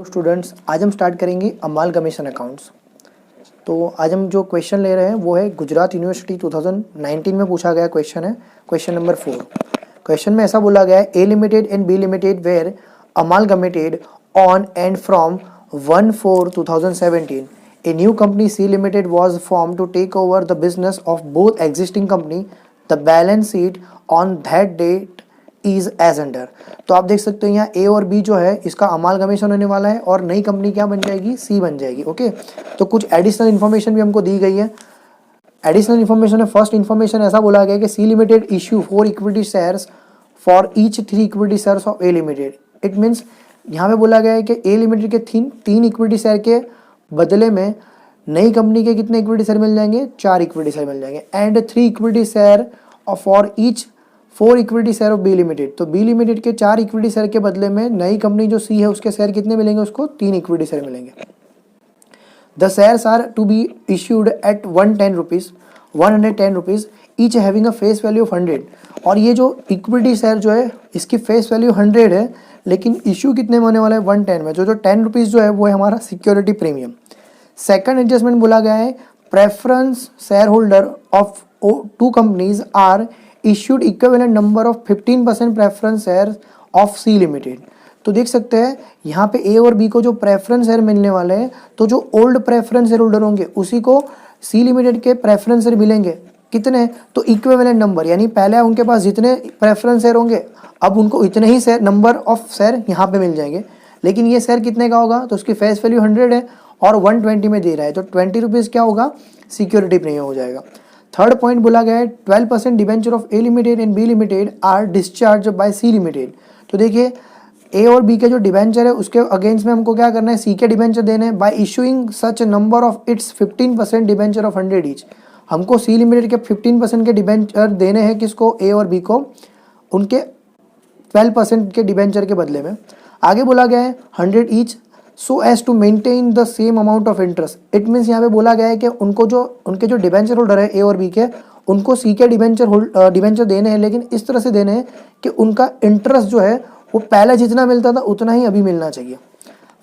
Students, आज हम start करेंगे अमालगमेशन अकाउंट्स। तो आज हम जो क्वेश्चन ले रहे हैं वो है गुजरात यूनिवर्सिटी 2019 में पूछा गया क्वेश्चन है, क्वेश्चन नंबर 4। क्वेश्चन में ऐसा बोला गया है, A limited and B limited were amalgamated on and from 1/4/2017। A new company C Limited was formed to take over the business of both existing company. The balance sheet on that date is as under। तो आप देख सकते हो यहाँ ए और B जो है इसका अमालगमेशन होने वाला है और नई कंपनी क्या बन जाएगी, सी बन जाएगी। ओके, तो कुछ एडिशनल इन्फॉर्मेशन भी हमको दी गई है। एडिशनल इन्फॉर्मेशन है, फर्स्ट इन्फॉर्मेशन ऐसा बोला गया कि C limited issue 4 equity shares for each 3 equity shares of A limited. It means यहाँ पे बोला गया है कि ए लिमिटेड के 3 इक्विटी शेयर के बदले में नई कंपनी के कितने इक्विटी शेयर मिल जाएंगे, 4 इक्विटी शेयर मिल जाएंगे। And 3 equity share for each 4 equity share of B limited. तो बी लिमिटेड के 4 इक्विटी शेयर के बदले में नई कंपनी जो सी है उसके शेयर कितने मिलेंगे, उसको 3 इक्विटी शेयर मिलेंगे। The shares are to be issued at 110 rupees each having a face value of 100। और ये जो इक्विटी शेयर जो है इसकी फेस वैल्यू 100 है, लेकिन इश्यू कितने में होने वाला है, 110 में। जो 10 रुपीज़ जो है वो है हमारा सिक्योरिटी प्रीमियम। सेकंड एडजस्टमेंट बोला गया है, preference share holder of 2 companies are issued equivalent number of 15% preference share of C limited. तो देख सकते हैं यहाँ पे ए और बी को जो प्रेफरेंस शेयर मिलने वाले हैं, तो जो ओल्ड प्रेफरेंस शेयर होल्डर होंगे उसी को सी लिमिटेड के प्रेफरेंस शेयर मिलेंगे। कितने, तो इक्विवेलेंट नंबर, यानी पहले उनके पास जितने प्रेफरेंस शेयर होंगे अब उनको इतने ही शेयर नंबर ऑफ शेयर यहाँ पे मिल जाएंगे। लेकिन ये शेयर कितने का होगा, तो उसकी फेस वैल्यू 100 है और 120 में दे रहा है, तो 20 रुपीज़ क्या होगा, सिक्योरिटी प्रीमियम हो जाएगा। थर्ड पॉइंट बोला गया है, 12% debenture of A limited and B limited are discharge by C limited. तो देखिए ए और बी के जो डिबेंचर है उसके अगेंस्ट में हमको क्या करना है, सी के डिबेंचर देने हैं। Bye issuing such number of its 15% debenture of 100 each. हमको सी लिमिटेड के 15% के डिबेंचर देने हैं, किसको, ए और बी को, उनके 12% के डिबेंचर के बदले में। आगे बोला गया है 100 each so as to maintain the same amount of interest. It means यहाँ पे बोला गया है कि उनको जो उनके जो डिबेंचर होल्डर है ए और बी के, उनको सी के डिबेंचर देने हैं, लेकिन इस तरह से देने हैं कि उनका इंटरेस्ट जो है वो पहले जितना मिलता था उतना ही अभी मिलना चाहिए।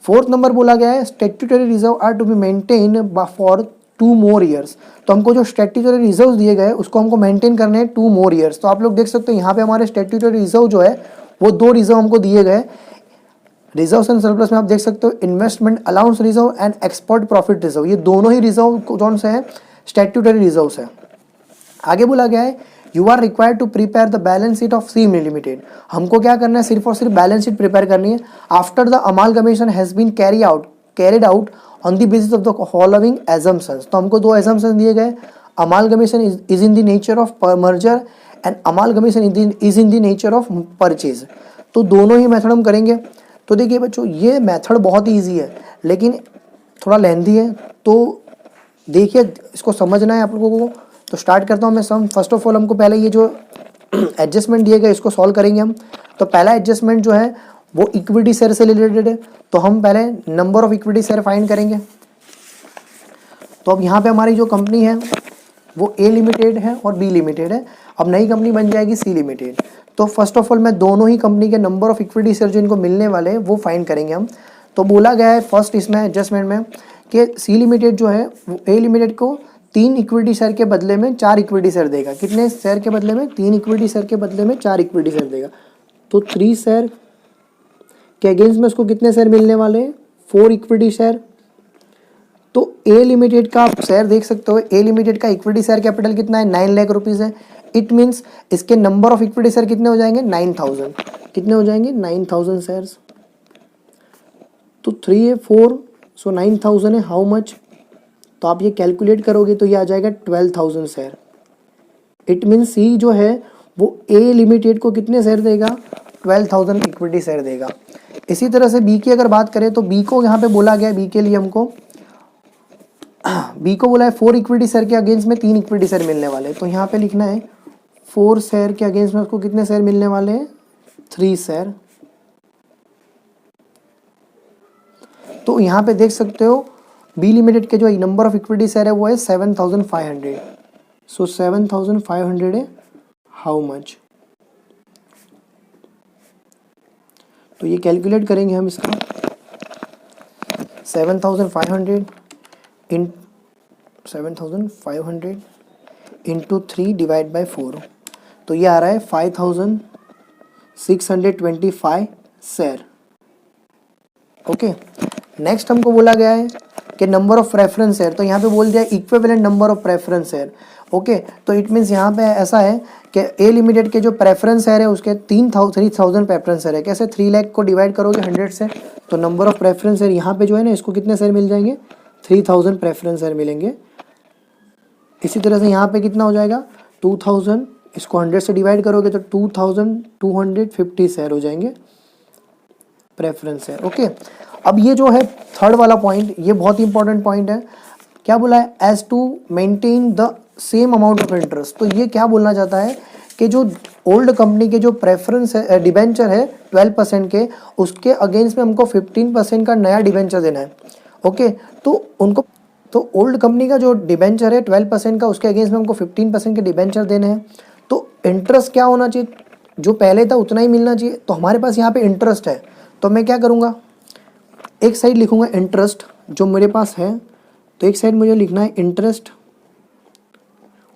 फोर्थ नंबर बोला गया है, statutory reserve are to be maintain for 2 more years. तो हमको जो स्टैट्यूटरी रिजर्व दिए गए उसको हमको मेंटेन करने हैं 2 more ईयर्स। तो आप लोग देख सकते हो यहाँ पे हमारे स्टैट्यूटरी रिजर्व जो है वो 2 रिजर्व हमको दिए गए। रिजर्व एंड सरप्लस में आप देख सकते हो investment allowance reserve and export profit reserve, ये दोनों ही रिजर्व कौन से हैं, स्टैट्यूटरी रिजर्व है। आगे बोला गया है, you are required to prepare the balance sheet of C limited. हमको क्या करना है, सिर्फ और सिर्फ बैलेंस शीट प्रिपेयर करनी है। After the amalgamation has been carried out on the basis of the following assumptions. तो हमको 2 एजम्पशंस दिए गए, amalgamation is in the nature of merger and amalgamation is in the nature of purchase. तो दोनों ही method हम करेंगे। तो देखिए बच्चों, ये मेथड बहुत ही ईजी है लेकिन थोड़ा लेंथी है, तो देखिए इसको समझना है आप लोगों को। तो स्टार्ट करता हूँ मैं सम। फर्स्ट ऑफ ऑल हमको पहले ये जो एडजस्टमेंट दिए गए इसको सॉल्व करेंगे हम। तो पहला एडजस्टमेंट जो है वो इक्विटी शेयर से रिलेटेड है, तो हम पहले number of equity share find करेंगे। तो अब यहाँ पे हमारी जो कंपनी है वो ए लिमिटेड है और बी लिमिटेड है। अब नई कंपनी बन जाएगी सी लिमिटेड। तो फर्स्ट ऑफ ऑल मैं दोनों ही कंपनी के नंबर ऑफ इक्विटी शेयर जो इनको मिलने वाले हैं वो फाइंड करेंगे हम। तो बोला गया है फर्स्ट इसमें एडजस्टमेंट में कि सी लिमिटेड जो है वो ए लिमिटेड को 3 इक्विटी शेयर के बदले में 4 इक्विटी शेयर देगा। कितने शेयर के बदले में, 3 इक्विटी शेयर के बदले में 4 इक्विटी शेयर देगा। तो 3 शेयर के अगेंस्ट में उसको कितने शेयर मिलने वाले हैं, 4 इक्विटी शेयर। तो ए लिमिटेड का आप शेयर देख सकते हो, ए लिमिटेड का इक्विटी शेयर कैपिटल कितना है, 9 लाख रुपीज़ है। इट मीन्स इसके नंबर ऑफ इक्विटी शेयर कितने हो जाएंगे, 9000। कितने हो जाएंगे, 9000 शेयर्स। तो 3 है 4, सो 9000 है, हाउ मच। तो आप ये कैलकुलेट करोगे तो ये आ जाएगा 12000 शेयर। इट मीन्स सी जो है वो ए लिमिटेड को कितने शेयर देगा, 12000 इक्विटी शेयर देगा। इसी तरह से बी की अगर बात करें तो बी को यहाँ पे बोला गया है, बी के लिए हमको बी को बोला है 4 इक्विटी शेयर के अगेंस्ट में 3 इक्विटी शेयर मिलने वाले। तो यहाँ पे लिखना है 4 शेयर के अगेंस्ट में उसको कितने शेयर मिलने वाले हैं, 3 शेयर। तो यहाँ पे देख सकते हो बी लिमिटेड के जो नंबर ऑफ इक्विटी शेयर है वो है 7500। सो 7500 है, हाउ मच। तो ये कैलकुलेट करेंगे हम इसका। 7,500 इन 7,500 इंटू 3 डिवाइड बाई 4, तो ये आ रहा है 5,625 शेयर। ओके, नेक्स्ट हमको बोला गया है कि नंबर ऑफ प्रेफरेंस शेयर, तो यहाँ पे बोल दिया equivalent number of preference share. Okay, तो इट मीन्स यहाँ पे ऐसा है कि ए लिमिटेड के जो प्रेफरेंस शेयर है उसके 3,000 प्रेफरेंस शेयर है। कैसे? 3 लाख को डिवाइड करोगे 100 से, तो नंबर ऑफ प्रेफरेंस शेयर यहाँ पे जो है ना, इसको कितने शेयर मिल जाएंगे? 3,000 प्रेफरेंस शेयर मिलेंगे। इसी तरह से यहाँ पे कितना हो जाएगा? 2,000, इसको 100 से डिवाइड करोगे तो 2,250 शेयर हो जाएंगे प्रेफरेंस शेयर। ओके, अब ये जो है थर्ड वाला पॉइंट, ये बहुत ही इंपॉर्टेंट पॉइंट है। क्या बोला है? As to maintain the same amount of interest. तो ये क्या बोलना चाहता है कि जो ओल्ड कंपनी के जो प्रेफरेंस है, डिबेंचर है 12% के, उसके अगेंस्ट में हमको 15% का नया डिबेंचर देना है। ओके, तो उनको, तो ओल्ड कंपनी का जो डिबेंचर है 12% का, उसके अगेंस्ट में हमको 15% के डिबेंचर देने हैं। तो इंटरेस्ट क्या होना चाहिए? जो पहले था उतना ही मिलना चाहिए। तो हमारे पास यहाँ पे इंटरेस्ट है, तो मैं क्या करूँगा? एक साइड लिखूँगा इंटरेस्ट जो मेरे पास है, तो एक साइड मुझे लिखना है इंटरेस्ट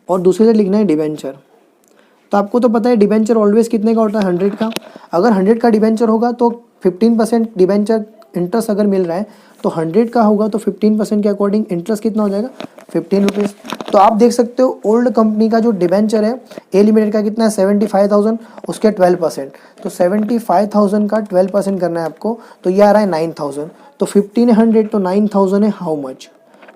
और दूसरी साइड लिखना है डिबेंचर। तो आपको तो पता है डिबेंचर ऑलवेज कितने का होता है? 100 का। अगर 100 का डिबेंचर होगा तो 15% डिबेंचर इंटरेस्ट अगर मिल रहा है, तो 100 का होगा तो 15% के अकॉर्डिंग इंटरेस्ट कितना हो जाएगा? 15 रुपीज़। तो आप देख सकते हो ओल्ड कंपनी का जो डिबेंचर है ए लिमिटेड का कितना है? 75,000, उसके 12%, तो 75,000 का 12% करना है आपको, तो ये आ रहा है 9,000। तो 1500 तो 9,000 है, हाउ मच?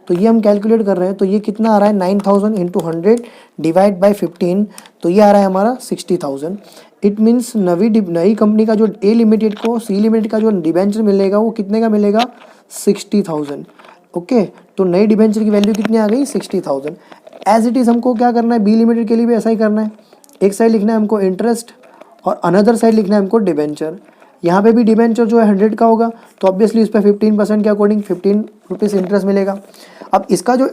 तो ये हम कैलकुलेट कर रहे हैं, तो ये कितना आ रहा है? 9,000 इंटू 100 डिवाइड बाई 15, तो ये आ रहा है हमारा 60,000। इट मीन्स नई कंपनी का जो ए लिमिटेड को सी लिमिटेड का जो डिबेंचर मिलेगा वो कितने का मिलेगा? 60,000। ओके, तो नई डिबेंचर की वैल्यू कितनी आ गई? 60,000। एज इट इज़ हमको क्या करना है? बी लिमिटेड के लिए भी ऐसा ही करना है। एक साइड लिखना है हमको इंटरेस्ट और अनदर साइड लिखना है हमको डिबेंचर। यहाँ पे भी डिबेंचर जो है 100 का होगा, तो ऑब्वियसली इस पर 15% के अकॉर्डिंग 15 रुपीज़ इंटरेस्ट मिलेगा। अब इसका जो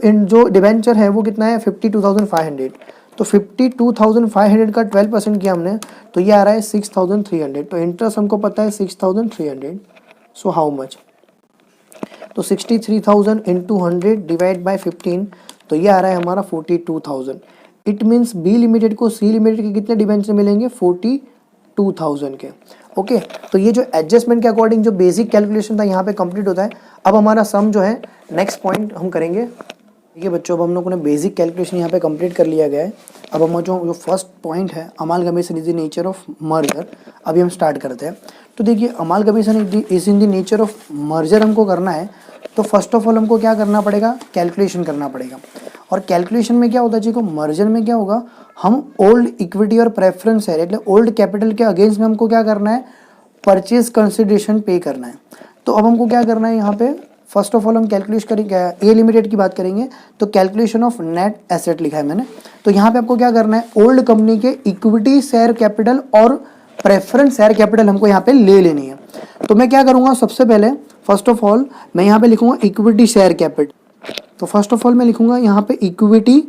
डिबेंचर है वो कितना है? 52,500। तो 52,500 का 12% किया हमने, तो ये आ रहा है 6,300। तो इंटरेस्ट हमको पता है 6,300। So how much? तो 63,000 इंटू 100 डिवाइड बाई 15, तो ये आ रहा है हमारा 42,000। इट मीन्स बी लिमिटेड को सी लिमिटेड के कितने डिबेंचर मिलेंगे? 42,000 के। ओके, तो ये जो एडजस्टमेंट के अकॉर्डिंग जो बेसिक कैलकुलेशन था यहाँ पे कंप्लीट होता है। अब हमारा सम जो है नेक्स्ट पॉइंट हम करेंगे। ठीक है बच्चों, अब हम लोगों ने बेसिक कैलकुलेशन यहाँ पे कंप्लीट कर लिया गया है। अब हम जो फर्स्ट पॉइंट है amalgamation is the nature of merger, अभी हम स्टार्ट करते हैं। तो देखिए amalgamation is in the nature of merger हमको करना है, तो फर्स्ट ऑफ ऑल हमको क्या करना पड़ेगा? कैलकुलेशन करना पड़ेगा। और कैलकुलेशन में क्या होता है जी को? मर्जर में क्या होगा? हम ओल्ड इक्विटी और प्रेफरेंस शेयर એટલે ओल्ड कैपिटल के अगेंस्ट में हमको क्या करना है? परचेज कंसिडरेशन पे करना है। तो अब हमको क्या करना है यहाँ पे? फर्स्ट ऑफ ऑल हम कैलकुलेट करेंगे, ए लिमिटेड की बात करेंगे, तो कैलकुलेशन ऑफ नेट एसेट लिखा है मैंने। तो यहाँ पे आपको क्या करना है? ओल्ड कंपनी के इक्विटी शेयर कैपिटल और प्रेफरेंस शेयर कैपिटल हमको यहाँ पे ले लेनी है। तो मैं क्या करूँगा? सबसे पहले फर्स्ट ऑफ ऑल मैं यहाँ पे लिखूँगा इक्विटी शेयर कैपिटल। तो फर्स्ट ऑफ ऑल मैं लिखूँगा यहाँ पे इक्विटी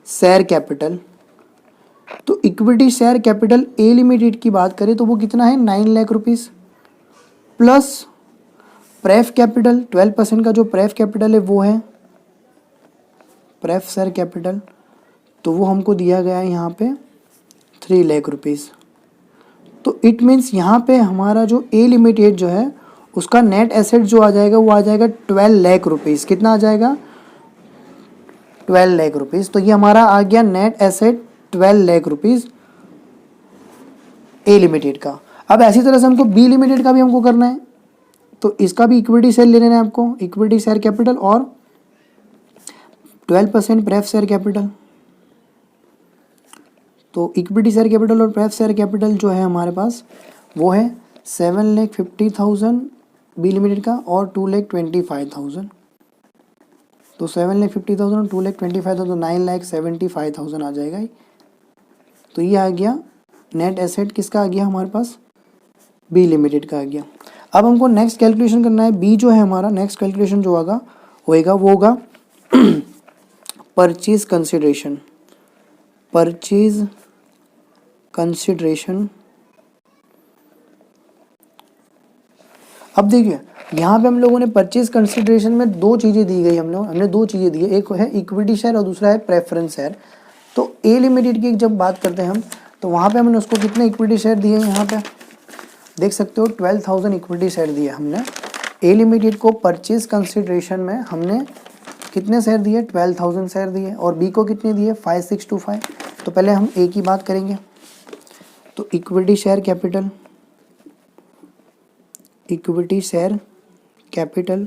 शेयर कैपिटल। तो equity share capital A limited की बात करें तो वो कितना है? 9 लाख रुपीज़ प्लस प्रेफ कैपिटल 12% का जो प्रेफ कैपिटल है वो है प्रेफ शेयर कैपिटल, तो वो हमको दिया गया है यहाँ पे 3 लाख रुपीज़। तो इट मीन्स यहाँ पे हमारा जो ए लिमिटेड जो है उसका नेट एसेट जो आ जाएगा वो आ जाएगा 12 लाख रुपीज़। कितना आ जाएगा? 12 लाख रुपीज़। तो ये हमारा आ गया नेट एसेट 12 लाख रुपीज़ ए लिमिटेड का। अब ऐसी तरह से हमको बी लिमिटेड का भी हमको करना है, तो इसका भी इक्विटी शेयर ले लेना है आपको, इक्विटी शेयर कैपिटल और 12% प्रेफ शेयर कैपिटल। तो इक्विटी शेयर कैपिटल और प्रेफ शेयर कैपिटल जो है हमारे पास वो है 7,50,000 बी लिमिटेड का और 2,25,000। तो 7,50,000 और 2,25,000, 9,75,000 आ जाएगा। तो ये आ गया नेट एसेट किसका आ गया हमारे पास? बी लिमिटेड का आ गया। अब हमको नेक्स्ट कैलकुलेशन करना है। बी जो है हमारा नेक्स्ट कैलकुलेशन जो होगा वो होगा परचेज कंसिडरेशन। Purchase consideration. अब देखिए यहाँ पे हम लोगों ने परचेज कंसिडरेशन में दो चीज़ें दी गई, हमने दो चीज़ें दी है, एक है इक्विटी शेयर और दूसरा है प्रेफरेंस शेयर। तो ए लिमिटेड की जब बात करते हैं हम, तो वहाँ पे हमने उसको कितने इक्विटी शेयर दिए हैं, यहाँ पे देख सकते हो 12,000 इक्विटी शेयर दिए हमने ए लिमिटेड को। परचेज कंसिडरेशन में हमने कितने शेयर दिए, 12,000 शेयर दिए, और बी को कितने दिए, 5625। तो पहले हम ए की बात करेंगे। तो इक्विटी शेयर कैपिटल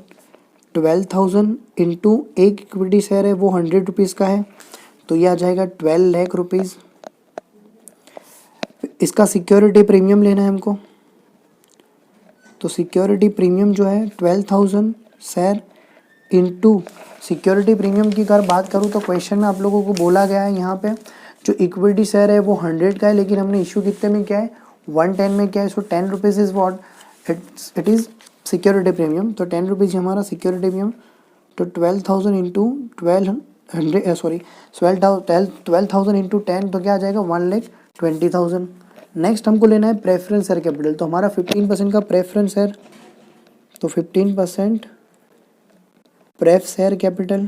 12,000 इंटू एक इक्विटी शेयर है वो 100 रुपीज़ का है, तो ये आ जाएगा 12 लाख रुपीज़। इसका सिक्योरिटी प्रीमियम लेना है हमको, तो सिक्योरिटी प्रीमियम जो है 12,000 शेयर इंटू सिक्योरिटी प्रीमियम की अगर बात करूँ तो क्वेश्चन में आप लोगों को बोला गया है यहाँ पे जो इक्विटी शेयर है वो 100 का है, लेकिन हमने इशू कितने में किया है, 110 में किया है। सो 10 rupees is what it is security premium. तो 10 रुपीज़ हमारा सिक्योरिटी प्रीमियम। तो 12,000 इंटू 12,000 इंटू 10 तो क्या आ जाएगा, 1,20,000। नेक्स्ट हमको लेना है प्रेफरेंस शेयर कैपिटल। तो हमारा 15% का प्रेफरेंस शेयर, तो 15% प्रेफ शेयर कैपिटल।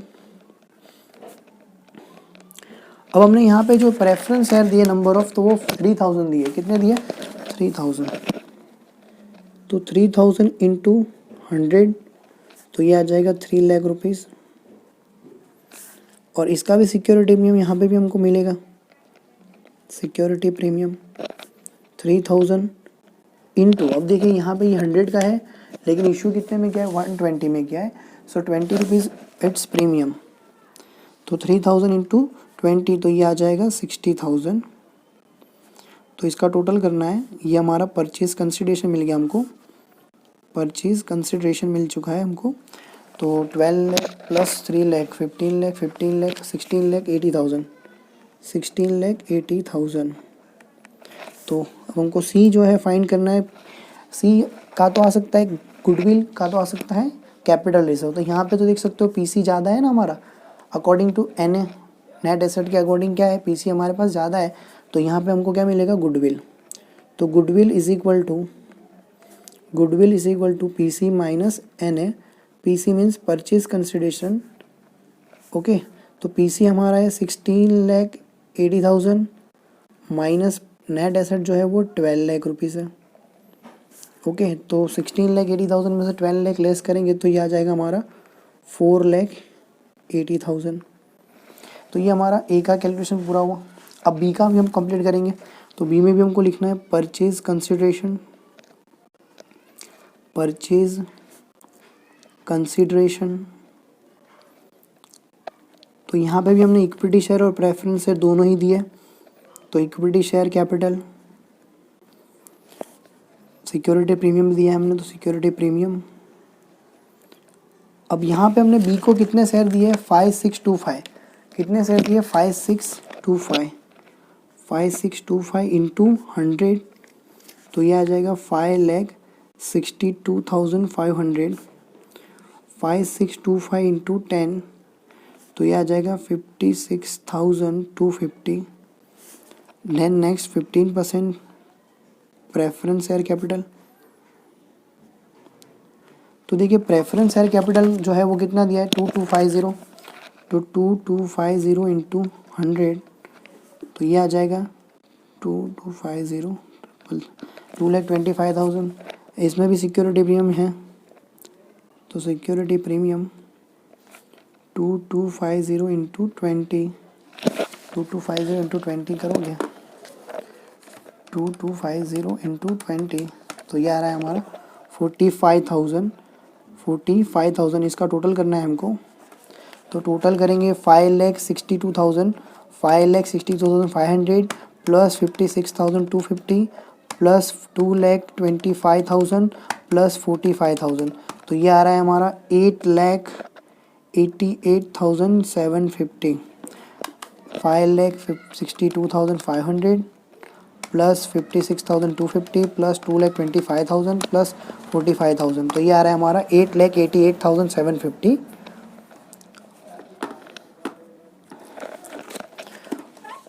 अब हमने यहाँ पे जो प्रेफरेंस शेयर दिए नंबर ऑफ, तो वो 3,000 दिए। कितने दिए, 3,000। तो 3,000 इंटू 100 तो ये आ जाएगा 3 लाख रुपीज़। और इसका भी सिक्योरिटी प्रीमियम यहाँ पे भी हमको मिलेगा, सिक्योरिटी प्रीमियम 3,000 इंटू, अब देखिए यहाँ पे ये 100 का है, लेकिन इशू कितने में क्या है, 120 में क्या है। सो 20 रुपीज़ इट्स प्रीमियम। तो 3,000 इंटू 20 तो ये आ जाएगा 60,000। तो इसका टोटल करना है, ये हमारा परचेज कंसिडरेशन मिल गया हमको, परचेज कंसिडरेशन मिल चुका है हमको। तो 12 लाख प्लस 3 लाख 15 लाख 15 लाख 16 लाख 80,000 16 लाख 80,000। तो अब हमको सी जो है फाइंड करना है। सी का तो आ सकता है गुडविल, का तो आ सकता है कैपिटल रिजर्व। तो यहाँ पे तो देख सकते हो पीसी ज़्यादा है ना हमारा, according to NA net asset के अकॉर्डिंग क्या है, पीसी हमारे पास ज़्यादा है। तो यहाँ पे हमको क्या मिलेगा, गुडविल। तो goodwill is equal to PC minus NA. PC means purchase consideration, okay. तो पीसी हमारा है 16,80,000 माइनस नेट एसेट जो है वो 12 लाख रुपीज़ है, ओके। तो 16,80,000 में से 12 लाख लेस करेंगे तो ये आ जाएगा हमारा 4,80,000। तो ये हमारा ए का कैलकुलेशन पूरा हुआ। अब बी का भी हम कंप्लीट करेंगे। तो बी में भी हमको लिखना है परचेज कंसिडरेशन। तो यहाँ पे भी हमने इक्विटी शेयर और प्रेफरेंस शेयर दोनों ही दिए। तो equity share capital, security premium दिया है हमने, तो सिक्योरिटी प्रीमियम। अब यहाँ पे हमने बी को कितने शेयर दिए, 5625। कितने शेयर दिए, 5625 इंटू 100 तो ये आ जाएगा 5,62,500। 5625 इंटू 10 तो ये आ जाएगा 56,250। Then next 15% preference share capital. तो देखिए प्रेफरेंस शेयर कैपिटल जो है वो कितना दिया है, 2250। तो 2250 इंटू 100 तो ये आ जाएगा 2250 2,25,000। इसमें भी सिक्योरिटी प्रीमियम है, तो सिक्योरिटी प्रीमियम 2250 इंटू 20, 2250 इंटू 20 करोगे, 2250 इंटू 20 तो ये आ रहा है हमारा 45,000। इसका टोटल करना है हमको। तो टोटल करेंगे 5,62,500 प्लस 56,250 प्लस 2,25,000 प्लस 45,000 तो ये आ रहा है हमारा 8,88,750। 5,62,500 प्लस 56,250 प्लस 2,25,000 प्लस 45,000 तो ये आ रहा है हमारा 8,88,750।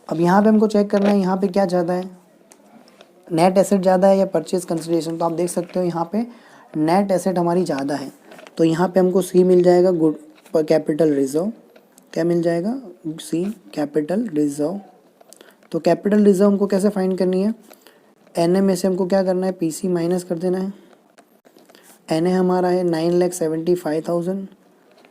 अब यहाँ पे हमको चेक करना है यहाँ पे क्या ज़्यादा है, नेट एसेट ज़्यादा है या परचेज कंसिडरेशन। तो आप देख सकते हो यहाँ पे नेट एसेट हमारी ज़्यादा है, तो यहाँ पे हमको सी मिल जाएगा गुड कैपिटल रिजर्व। क्या मिल जाएगा? सी कैपिटल रिजर्व। तो कैपिटल रिजर्व हमको कैसे फाइंड करनी है? एन ए में से हमको क्या करना है? पी सी माइनस कर देना है। एन ए हमारा है 9,75,000,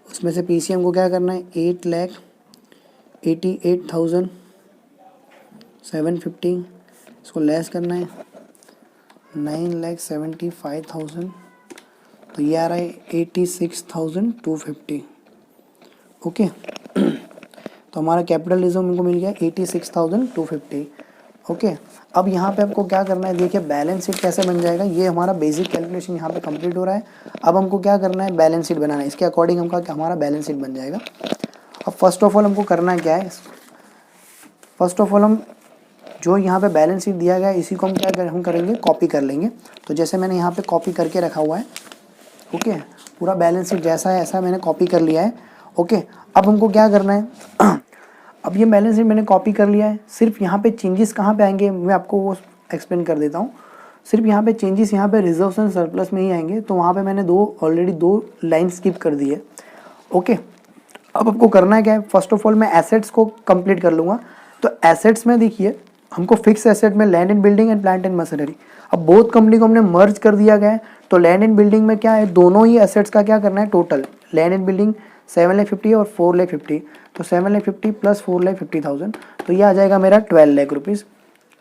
उसमें से पी सी हमको क्या करना है? 8,88,750, इसको लेस करना है 9,75,000, तो ये आ रहा है 86,250। ओके तो हमारा कैपिटल रिजर्व हमको मिल गया 86,250। ओके अब यहाँ पे आपको क्या करना है? देखिए बैलेंस शीट कैसे बन जाएगा, ये हमारा बेसिक कैलकुलेशन यहाँ पे कंप्लीट हो रहा है। अब हमको क्या करना है? बैलेंस शीट बनाना है, इसके अकॉर्डिंग हमारा बैलेंस शीट बन जाएगा। अब फर्स्ट ऑफ ऑल हमको करना क्या है? फर्स्ट ऑफ ऑल हम जो यहाँ पे बैलेंस शीट दिया गया है इसी को हम करेंगे कॉपी कर लेंगे। तो जैसे मैंने यहाँ पे कॉपी करके रखा हुआ है, ओके पूरा बैलेंस शीट जैसा है ऐसा मैंने कॉपी कर लिया है। ओके अब हमको क्या करना है? अब ये बैलेंस शीट मैंने कॉपी कर लिया है, सिर्फ यहाँ पे चेंजेस कहाँ पे आएंगे मैं आपको वो एक्सप्लेन कर देता हूँ। सिर्फ यहाँ पे चेंजेस यहाँ पे रिजर्व्स एंड सरप्लस में ही आएंगे, तो वहाँ पे मैंने ऑलरेडी दो लाइन स्किप कर दी है। ओके अब आपको करना है क्या है? फर्स्ट ऑफ ऑल मैं एसेट्स को कंप्लीट कर लूँगा। तो एसेट्स में देखिए हमको फिक्स एसेट में land and building and plant and machinery, अब बोथ कंपनी को हमने मर्ज कर दिया गया है। तो लैंड एंड बिल्डिंग में क्या है? दोनों ही एसेट्स का क्या करना है? टोटल लैंड एंड बिल्डिंग 7,50,000 और 4,50,000, तो 7,50,000 प्लस 4,50,000, तो ये आ जाएगा मेरा 12 लाख रुपीज़।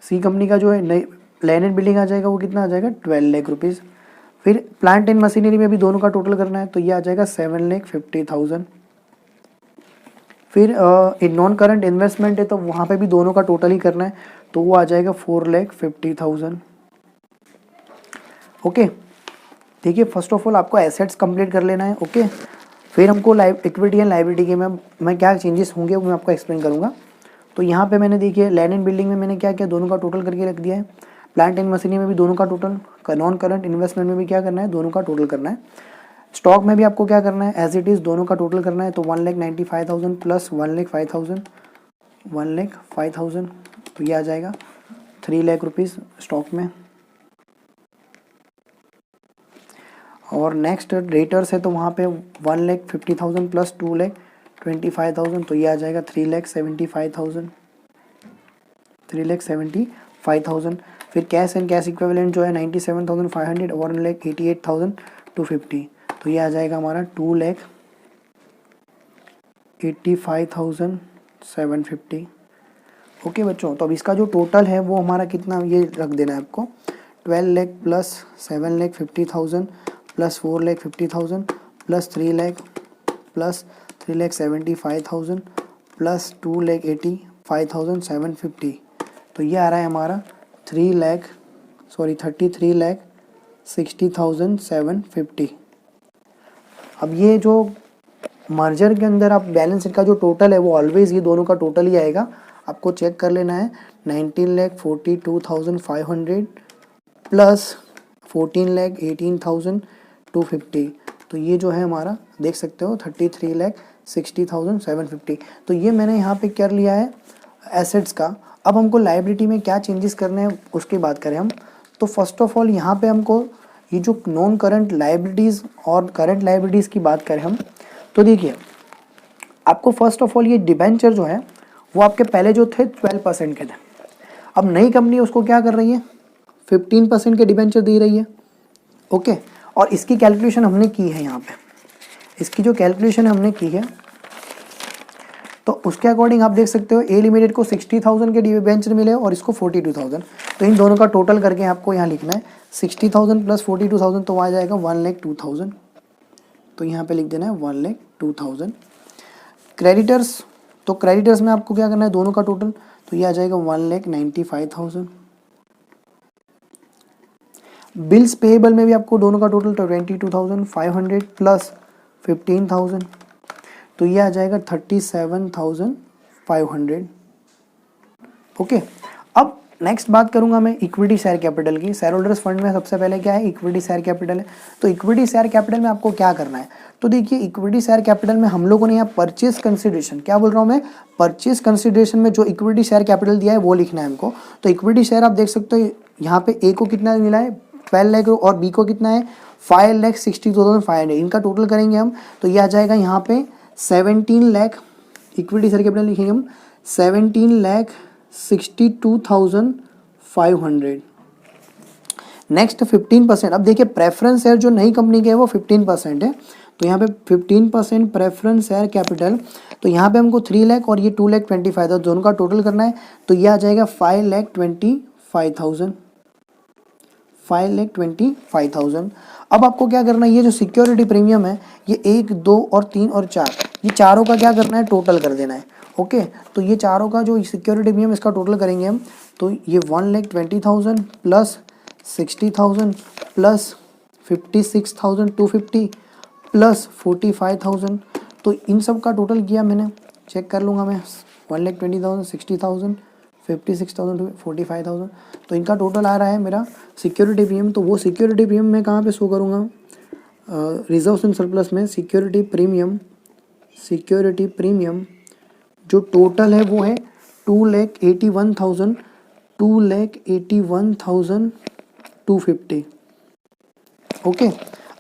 सी कंपनी का जो है लैंड एंड बिल्डिंग आ जाएगा वो कितना आ जाएगा? 12 लाख रुपीज़। फिर प्लांट एंड मशीनरी में भी दोनों का टोटल करना है, तो ये आ जाएगा 7,50,000। फिर नॉन करंट इन्वेस्टमेंट है तो वहाँ पे भी दोनों का टोटल ही करना है, तो वो आ जाएगा 4,50,000। ओके देखिए फर्स्ट ऑफ ऑल आपको एसेट्स कंप्लीट कर लेना है। ओके फिर हमको इक्विटी एंड लायबिलिटी के में मैं क्या चेंजेस होंगे वो मैं आपको एक्सप्लेन करूँगा। तो यहाँ पे मैंने देखिए लैंड एंड बिल्डिंग में मैंने क्या किया? दोनों का टोटल करके रख दिया है। प्लांट एंड मशीनरी में भी दोनों का टोटल, नॉन करंट इन्वेस्टमेंट में भी क्या करना है? दोनों का टोटल करना है। स्टॉक में भी आपको क्या करना है? एज इट इज़ दोनों का टोटल करना है, तो 1,95,000 प्लस 1,05,000, तो ये आ जाएगा 3 लाख रुपीज़ स्टॉक में। और नेक्स्ट रेटर्स है तो वहाँ पे 1,50,000 प्लस 2,25,000, तो ये आ जाएगा 3,75,000। फिर कैश एंड कैश इक्विवेलेंट जो है 97,500 और 1,88,250, तो ये आ जाएगा हमारा 2,85,750। ओके बच्चों तो अब इसका जो टोटल है वो हमारा कितना ये रख देना है आपको 12 lakh plus 7,50,000 plus 4,50,000 plus 3 lakh plus 3,75,000 plus 2,85,750, तो ये आ रहा है हमारा 33,60,750। अब ये जो मर्जर के अंदर आप बैलेंस शीट का जो टोटल है वो ऑलवेज ये दोनों का टोटल ही आएगा, आपको चेक कर लेना है। 19,42,500 प्लस 14,18,250, तो ये जो है हमारा देख सकते हो 33,60,750। तो ये मैंने यहाँ पे कर लिया है एसेट्स का। अब हमको लायबिलिटी में क्या चेंजेस करने हैं उसकी बात करें हम, तो फर्स्ट ऑफ ऑल यहाँ पे हमको ये जो नॉन करंट लायबिलिटीज़ और करंट लायबिलिटीज़ की बात करें हम, तो देखिए आपको फर्स्ट ऑफ ऑल ये डिबेंचर जो है वो आपके पहले जो थे 12% के थे, अब नई कंपनी उसको क्या कर रही है 15% के डिबेंचर दे रही है। ओके और इसकी कैलकुलेशन हमने की है यहाँ पे, इसकी जो कैलकुलेशन हमने की है तो उसके अकॉर्डिंग आप देख सकते हो ए लिमिटेड को 60,000 के डिबेंचर मिले और इसको 42,000, तो इन दोनों का टोटल करके आपको यहाँ लिखना है 60,000 प्लस 42,000, तो आ जाएगा 1,02,000, तो यहाँ पे लिख देना है 1,02,000। क्रेडिटर्स, तो क्रेडिटर्स में आपको क्या करना है दोनों का टोटल, तो ये आ जाएगा 1,95,000। बिल्स पेएबल में भी आपको दोनों का टोटल 22,500 प्लस 15,000, तो ये आ जाएगा 37,500। ओके अब नेक्स्ट बात करूंगा मैं इक्विटी शेयर कैपिटल की। शेयर होल्डर्स फंड में सबसे पहले क्या है इक्विटी शेयर कैपिटल है, तो इक्विटी शेयर कैपिटल में आपको क्या करना है, तो देखिए इक्विटी शेयर कैपिटल में हम लोगों ने यहाँ परचेज कंसिडरेशन, क्या बोल रहा हूँ मैं, परचेज कंसिडरेशन में जो इक्विटी शेयर कैपिटल दिया है वो लिखना है हमको। तो इक्विटी शेयर आप देख सकते हो यहाँ पे ए को कितना मिला है 12 लाख और बी को कितना है 5,60,500। इनका टोटल करेंगे हम तो ये आ जाएगा यहाँ पे 17 लाख, इक्विटी शेयर कैपिटल लिखेंगे हम 17,62,500। नेक्स्ट 15%। अब देखिए प्रेफरेंस शेयर जो नई कंपनी के है वो 15% है, तो यहाँ पे 15% प्रेफरेंस शेयर कैपिटल, तो यहाँ पे हमको 3 लाख और ये 2,25,000 दोनों का टोटल करना है, तो ये आ जाएगा 5,25,000, 5,25,000। अब आपको क्या करना है, ये जो सिक्योरिटी प्रीमियम है ये 1, 2 और 3 और 4, ये चारों का क्या करना है, टोटल कर देना है। ओके, तो ये चारों का जो सिक्योरिटी प्रीमियम इसका टोटल करेंगे हम, तो ये 1,20,000 प्लस 60,000 प्लस 56,250 प्लस 45,000, तो इन सब का टोटल किया मैंने, चेक कर लूँगा मैं, 1,20,000 60,000 56,000 45,000, तो इनका टोटल आ रहा है मेरा सिक्योरिटी प्रीमियम। तो वो सिक्योरिटी प्रीमियम मैं कहाँ पे शो करूँगा, रिजर्व्स एंड सरप्लस में सिक्योरिटी प्रीमियम जो टोटल है वो है 2,81,250। ओके,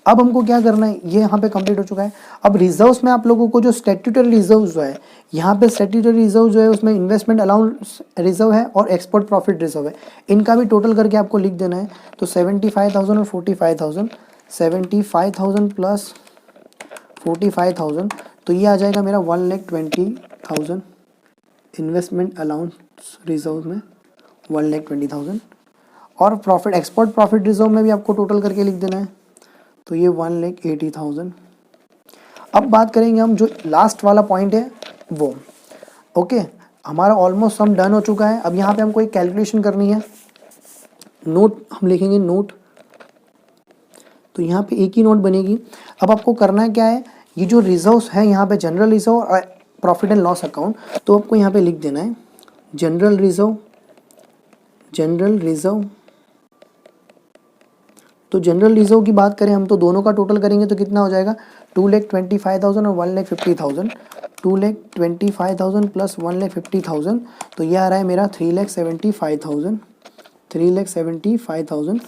अब हमको क्या करना है, ये यहाँ पे कंप्लीट हो चुका है। अब रिजर्व्स में आप लोगों को जो स्टैट्यूटरी रिजर्व जो है, यहाँ पे स्टैट्यूटरी रिजर्व जो है उसमें इन्वेस्टमेंट अलाउंस रिजर्व है और एक्सपोर्ट प्रॉफिट रिजर्व है, इनका भी टोटल करके आपको लिख देना है। तो 75,000 और 45,000, 75,000 प्लस 45,000, तो ये आ जाएगा मेरा 1,20,000 इन्वेस्टमेंट अलाउंस रिजर्व में 1,20,000, और प्रॉफिट एक्सपोर्ट प्रॉफिट रिजर्व में भी आपको टोटल करके लिख देना है, तो ये 1,80,000। अब बात करेंगे हम जो लास्ट वाला पॉइंट है वो। ओके, हमारा ऑलमोस्ट सम डन हो चुका है। अब यहाँ पे हमको एक कैलकुलेशन करनी है, नोट हम लिखेंगे नोट, तो यहाँ पे एक ही नोट बनेगी। अब आपको करना क्या है, ये जो रिजर्व्स है यहाँ पे जनरल रिजर्व और प्रॉफिट एंड लॉस अकाउंट, तो आपको यहाँ पे लिख देना है जनरल रिजर्व, तो जनरल रिजर्व की बात करें हम तो दोनों का टोटल करेंगे तो कितना हो जाएगा, 2,25,000 और 1,50,000, 2,25,000 प्लस 1,50,000, तो ये आ रहा है मेरा 3,75,000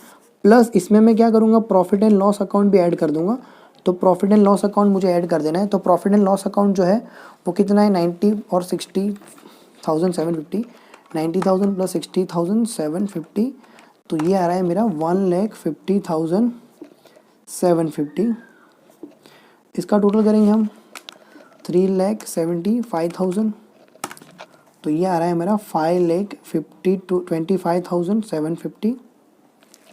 प्लस इसमें मैं क्या करूँगा, प्रॉफिट एंड लॉस अकाउंट भी ऐड कर दूंगा। तो प्रॉफिट एंड लॉस अकाउंट मुझे ऐड कर देना है, तो प्रॉफिट एंड लॉस अकाउंट जो है वो कितना है 90 और 60,750, 90,000 प्लस 60,750, तो ये आ रहा है मेरा 1,50,750। इसका टोटल करेंगे हम 3,75,000, तो ये आ रहा है मेरा 5,25,750।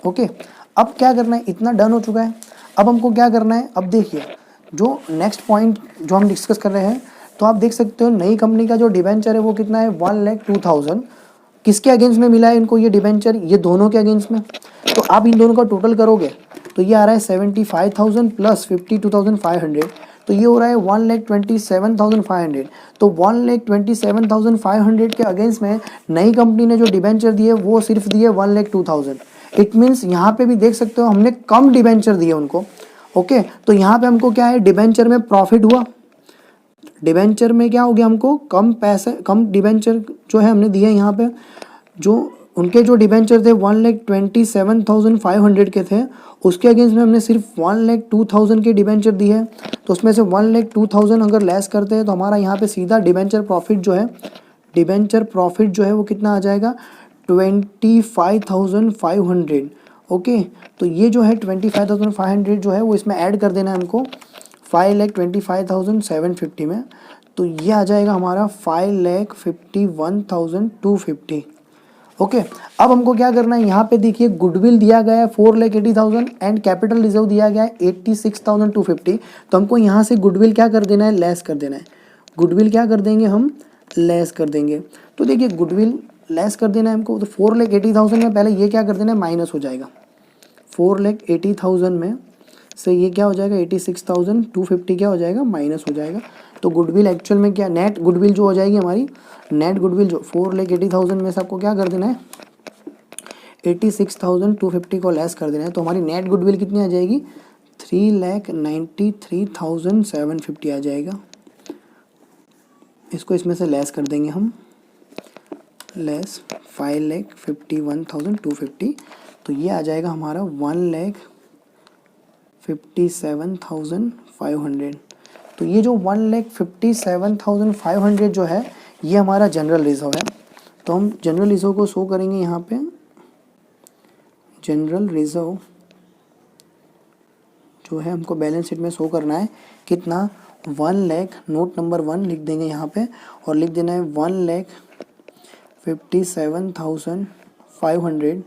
ओके, अब क्या करना है, इतना डन हो चुका है। अब हमको क्या करना है, अब देखिए जो नेक्स्ट पॉइंट जो हम डिस्कस कर रहे हैं, तो आप देख सकते हो नई कंपनी का जो डिबेंचर है वो कितना है 1,02,000। किसके अगेंस्ट में मिला है इनको ये डिबेंचर, ये दोनों के अगेंस्ट में। तो आप इन दोनों का टोटल करोगे तो ये आ रहा है 75,000 प्लस 52,500, तो ये हो रहा है 1,27,500। तो 1,27,500 के अगेंस्ट में नई कंपनी ने जो डिबेंचर दिए वो सिर्फ दिए 1,02,000। इट मीन्स यहाँ पे भी देख सकते हो हमने कम डिबेंचर दिए उनको। ओके, तो यहाँ पे हमको क्या है, डिबेंचर में प्रॉफिट हुआ, डिबेंचर में क्या हो गया, हमको कम पैसे, कम डिबेंचर जो है हमने दिए। यहाँ पे जो उनके जो डिबेंचर थे 1,27,500 के थे, उसके अगेंस्ट में हमने सिर्फ 1,02,000 के डिबेंचर दिए हैं। तो उसमें से 1,02,000 अगर लेस करते हैं तो हमारा यहाँ पे सीधा डिबेंचर प्रॉफिट जो है वो कितना आ जाएगा 25,500। ओके, तो ये जो है 25,500 जो है वो इसमें ऐड कर देना है हमको 5,25,750 में, तो ये आ जाएगा हमारा 5,51,250। ओके, अब हमको क्या करना है, यहाँ पे देखिए गुडविल दिया गया है 4,80,000 एंड कैपिटल रिजर्व दिया गया है 86,250। तो हमको यहाँ से गुडविल क्या कर देना है, लेस कर देना है। गुडविल क्या कर देंगे हम, लेस कर देंगे। तो देखिए गुडविल लेस कर देना है हमको, तो 4,80,000 में पहले ये क्या कर देना है, माइनस हो जाएगा। 4,80,000 में से ये क्या हो जाएगा 86,250 क्या हो जाएगा, माइनस हो जाएगा। तो गुडविल एक्चुअल में क्या, नेट गुडविल जो हो जाएगी हमारी, नेट गुडविल जो 4,80,000 में से आपको क्या कर देना है 86,250 को लेस कर देना है। तो हमारी नेट गुडविल कितनी आ जाएगी 3,93,750 आ जाएगा। इसको इसमें से लेस कर देंगे हम, लेस 5,51,250। तो ये आ जाएगा हमारा 1,57,500। तो ये जो 1,57,500 जो है ये हमारा जनरल रिजर्व है। तो हम जनरल रिजर्व को शो करेंगे यहाँ पे। जनरल रिजर्व जो है हमको बैलेंस शीट में शो करना है कितना, 1 लाख, नोट नंबर 1 लिख देंगे यहाँ पे और लिख देना है 1,57,500।